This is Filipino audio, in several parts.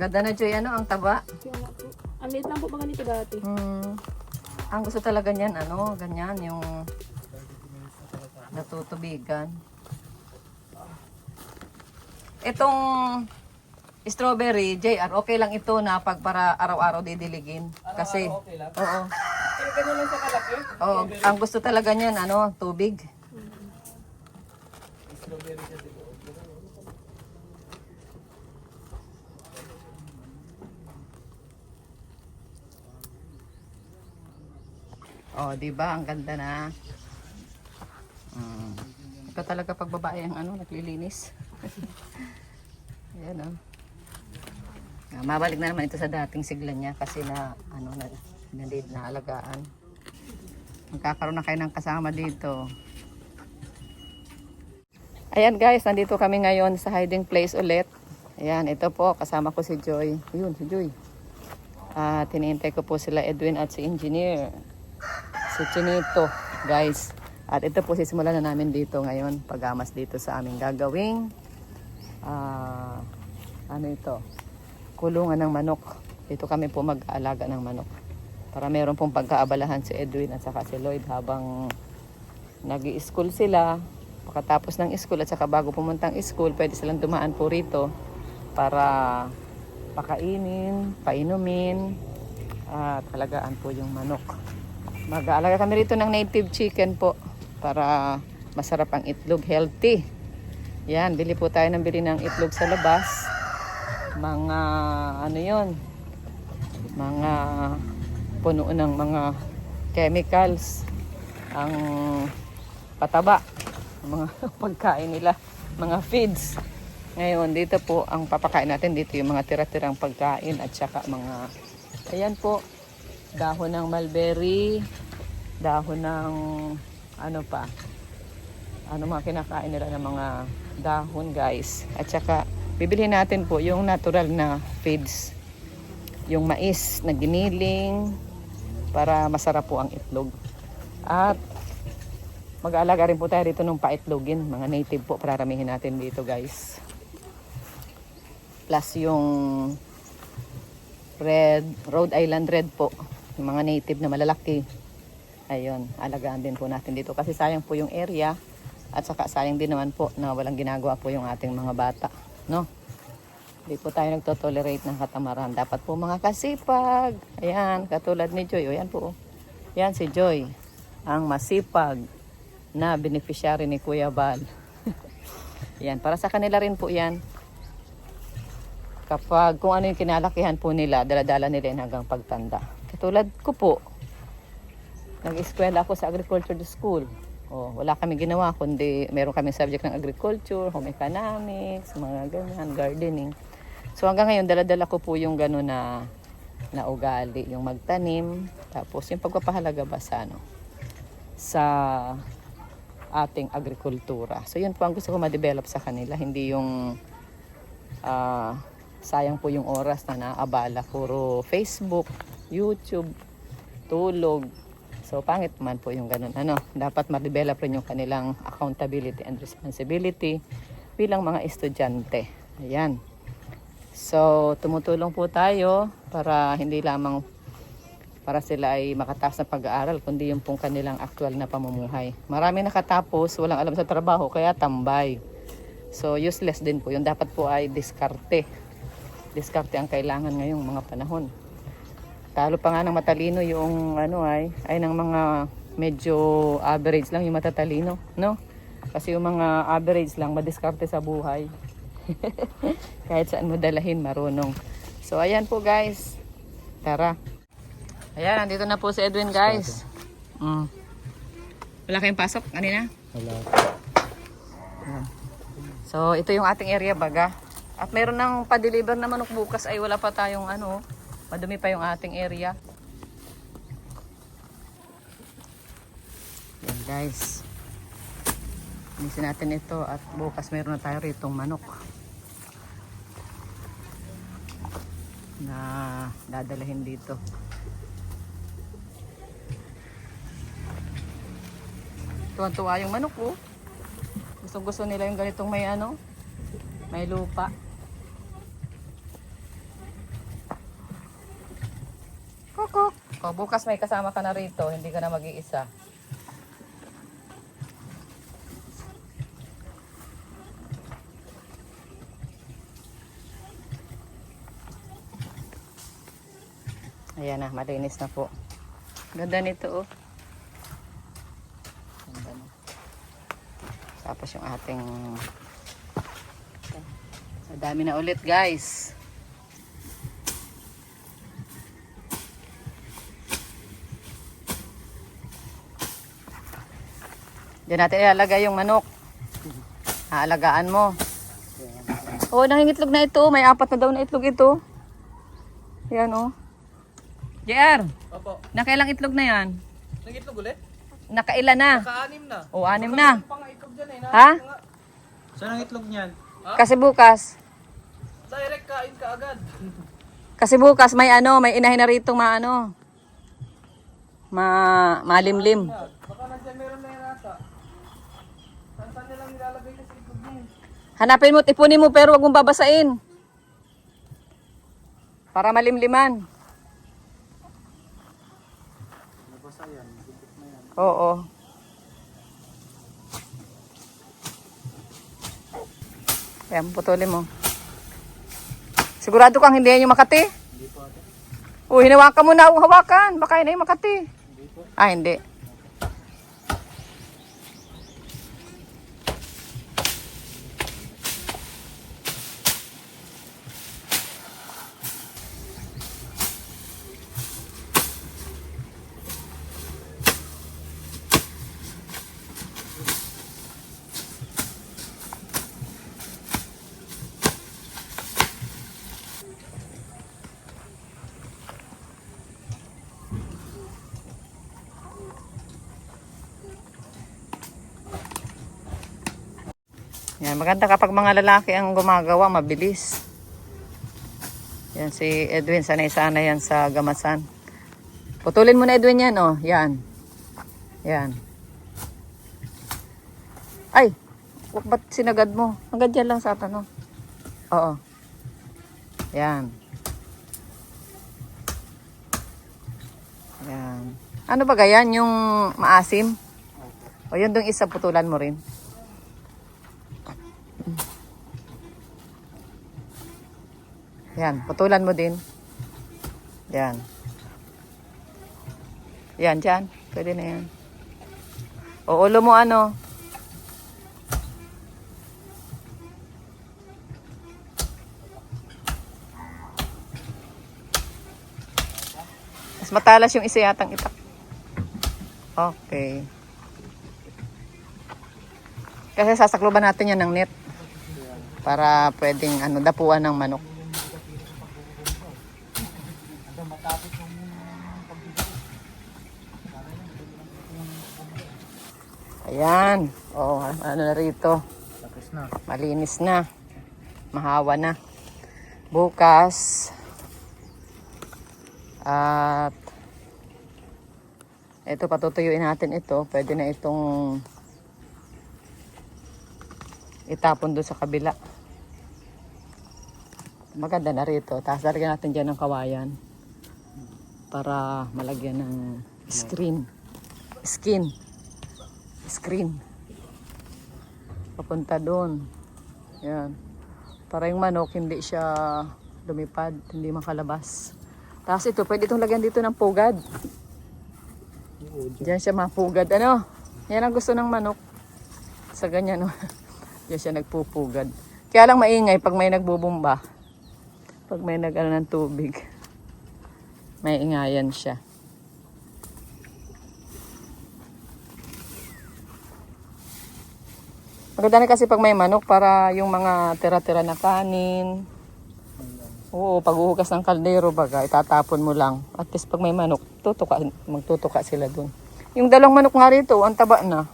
ganda na, Joy. Ano, ang taba. Yung nga po. Ang liit lang po ba ganito dati? Ang gusto talaga niyan, ano, ganyan, yung natutubigan. Itong strawberry, JR, okay lang ito na pag para araw-araw didiligin. Kasi, Okay lang. oo. Pero ganun lang sa kalaki. Oo, ang gusto talaga niyan, ano, tubig. Strawberry siya siguro. Oh, 'di ba? Ang ganda na. Ito talaga pag babae ang ano, naglilinis. Ayan oh. Mabalik na naman ito sa dating sigla niya kasi na ano na alagaan. Magkakaroon na kayo ng kasama dito. Ayan guys, nandito kami ngayon sa hiding place ulit. Ayan, ito po kasama ko si Joy. Ayun, si Joy. Hinihintay ko po sila Edwin at si Engineer. Si Chinito, guys. At ito po sisimulan na namin dito ngayon. Pagamas dito sa aming gagawing ano ito? Kulungan ng manok. Dito kami po mag-aalaga ng manok. Para meron pong pagkaabalahan si Edwin at saka si Lloyd habang nag-i-school sila. Pagkatapos ng school at saka bago pumuntang school, pwede silang dumaan po rito para pakainin, painumin, at alagaan po yung manok. Mag-aalaga kami rito ng native chicken po para masarap ang itlog, healthy. Yan, bili po tayo ng bili ng itlog sa labas. Mga ano yon, mga puno ng mga chemicals ang pataba, mga pagkain nila, mga feeds. Ngayon, dito po ang papakain natin dito yung mga tira-tirang pagkain at saka mga, ayan po, dahon ng mulberry, dahon ng ano pa, ano mga kinakain nila ng mga dahon guys. At saka bibilhin natin po yung natural na feeds, yung mais na giniling para masarap po ang itlog. At mag-aalaga rin po tayo dito ng paitlogin, mga native po, pararamihin natin dito guys. Plus yung Rhode Island Red po, yung mga native na malalaki. Ayun, alagaan din po natin dito kasi sayang po yung area at saka sayang din naman po na walang ginagawa po yung ating mga bata, no? Hindi po tayo nagtotolerate ng katamaran. Dapat po mga kasipag. Ayan, katulad ni Joy. O, yan po. Yan si Joy, ang masipag na beneficiary ni Kuya Bal. Yan, para sa kanila rin po yan. Kapag kung ano yung kinalakihan po nila, dala-dala nila yan hanggang pagtanda. Katulad ko po, nag-eskwela ako sa agriculture school. O, wala kami ginawa, kundi meron kami subject ng agriculture, home economics, mga ganyan, gardening. So hanggang ngayon, dala-dala ko po yung gano'n na ugali, yung magtanim, tapos yung pagpapahalaga ba sa, sa ating agrikultura. So yun po ang gusto ko ma-develop sa kanila, hindi yung sayang po yung oras na naabala, puro Facebook, YouTube, tulog. So pangit man po yung ganun. Dapat ma-develop rin yung kanilang accountability and responsibility bilang mga estudyante. Ayan. So tumutulong po tayo para hindi lamang para sila ay makataas na pag-aaral, kundi yung pong kanilang aktual na pamumuhay. Marami nakatapos, walang alam sa trabaho, kaya tambay. So useless din po. Yung dapat po ay diskarte. Diskarte ang kailangan ngayong mga panahon. Talo pa nga ng matalino yung ay ng mga medyo average lang yung matatalino, no? Kasi yung mga average lang madiskarte sa buhay. Kahit saan mo dalahin marunong. So ayan po guys. Tara. Ayan, nandito na po si Edwin guys. Wala kayong pasok kanina? Wala. So ito yung ating area baga. At meron ng pa-deliver na manok bukas ay wala pa tayong madumi pa yung ating area. Yan guys. Inisin natin ito at bukas meron na tayo ritong manok na dadalahin dito. Tuwan-tuwa yung manok oh. Gusto nila yung ganitong may lupa. O, bukas may kasama ka na rito, hindi ka na mag-iisa. Ayan na, malinis na po. Ganda nito, oh. Ganda na. Tapos yung ating... Sa dami na ulit, guys. Diyan natin ilalagay yung manok. Haalagaan mo. Oh, nangingitlog na ito. May 4 na daw na itlog ito. Yan, oh. JR, Opo. nakailang itlog na yan? Nag-itlog ulit? Nakailan na? Naka-anim na. O, 6 na. Pang-itlog dyan eh. Ha? Saan ang itlog niyan? Kasi bukas. Direct kain ka agad. Kasi bukas may may inahin na rito malimlim. Baka nandiyan meron na yung rata. Saan nilang nilalagay kasi itlog niya? Hanapin mo, ipunin mo pero wag mong babasain. Para malimliman. Nabasa yan. Dikit na yan. Oo. Ayan, putulin mo. Sigurado kang hindi yan yung Makati? Hindi po ate. Hinawakan mo na. Hawakan. Baka yun na yung Makati. Hindi po. Ah, hindi. Yan, maganda kapag mga lalaki ang gumagawa, mabilis. Yan, si Edwin, sanay-sanay yan sa gamasan. Putulin mo na, Edwin, yan, oh. Yan. Yan. Ay! Ba't sinagad mo? Hanggang dyan lang sa atin, oh. Oo. Yan. Yan. Ano ba ganyan? Yung maasim? O, yun dong isa, putulan mo rin. Yan, putulan mo din. Yan. Yan, dyan. Pwede na yan. O, ulo mo ano? Mas matalas yung isa yatang itak. Okay. Kasi sasakluban natin yan ng net. Para pwedeng dapuan ng manok. Ayan. Oh, ano na rito. Tapos na. Malinis na. Mahawa na. Bukas. At ito, patutuyuin natin ito. Pwede na itong itapon doon sa kabila. Maganda na rito. Tapos lalagyan natin dyan ng kawayan. Para malagyan ng screen. Screen. Papunta doon. Yan. Para yung manok hindi siya lumipad, hindi makalabas. Tapos ito, pwede itong lagyan dito ng pugad. Diyan siya mapugad. Ano? Yan ang gusto ng manok. Sa ganyan, no? Diyan siya nagpupugad. Kaya lang maingay pag may nagbubumba. Pag may ng tubig. May ingayan siya. Maganda na kasi pag may manok para yung mga tira-tira na kanin. Oo, pag uhugas ng kaldero baga, itatapon mo lang. At least pag may manok, magtutuka sila dun. Yung dalawang manok nga rito, ang taba na.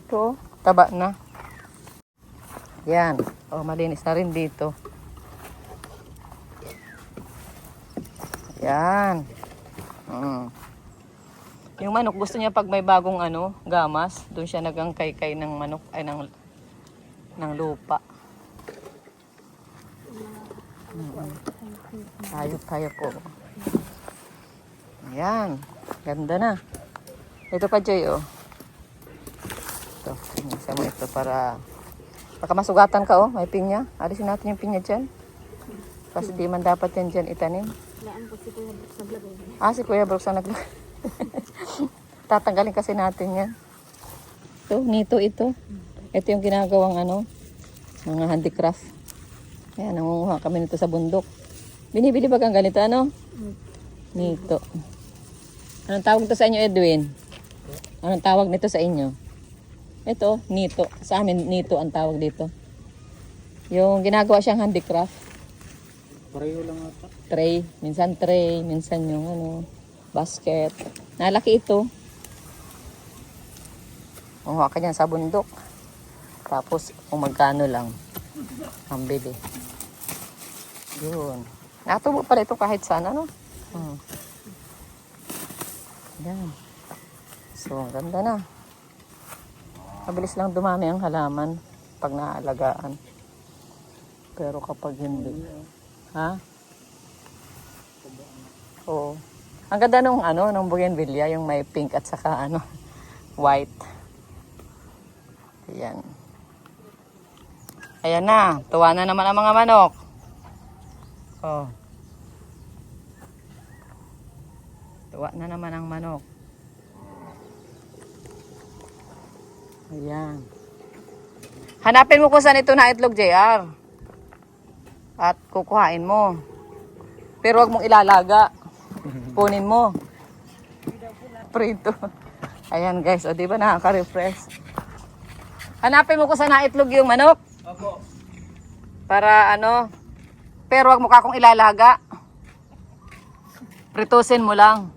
Ito, taba na. Yan. Oh, malinis na rin dito. Yan. Yung manok, gusto niya pag may bagong gamas, doon siya nagangkay-kay ng manok, ay ng lupa. Hayop-hayop po. Ayan. Ganda na. Ito pa, Joy, oh. Ito. Isa mo ito para... Baka masugatan ka, oh. May pinya. Alisin natin yung pinya dyan. Kasi di man dapat yan dyan itanim. Laan po si Kuya Brooks naglagay. Si Kuya Brooks ang naglagay. Tatanggalin kasi natin yan. Ito, nito ito. Ito yung ginagawang mga handicraft. Ayan, nangunguha kami nito sa bundok. Binibili ba kang ganito, ano? Nito. Anong tawag nito sa inyo, Edwin? Anong tawag nito sa inyo? Ito, nito. Sa amin, nito ang tawag dito. Yung ginagawa siyang handicraft. Pareho lang ata. Tray. Minsan yung basket. Nalaki ito. Kumuha ka dyan sa bundok. Tapos, kung magkano lang ang bili. Yun. Natubo pala ito kahit saan, ano? Yan. So, ang ganda na. Mabilis lang dumami ang halaman pag naalagaan. Pero kapag hindi. Ha? Oo. Ang ganda nung bougainvillea, yung may pink at saka white. Ayan. Ayan na. Tuwa na naman ang mga manok. Oh. Tuwa na naman ang manok. Ayan. Hanapin mo kung saan ito na itlog, JR. At kukuhain mo. Pero wag mong ilalaga. Kunin mo. Prito. Ayan guys, o diba nakaka-refresh. Hanapin mo kung saan na itlog yung manok. Opo. Para pero wag mo kakong ilalaga. Pritusin mo lang.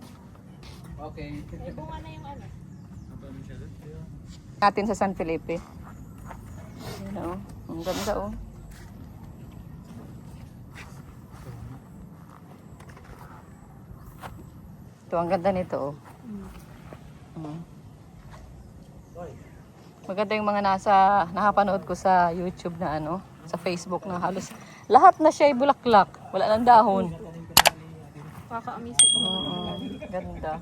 Okay. Natin sa San Felipe. Ang ganda, oh. Ito, ang ganda nito, oh. Maganda yung mga nakapanood ko sa YouTube na sa Facebook na halos lahat na siya ay bulaklak. Wala nang dahon. Kaka-amaze po. Ganda.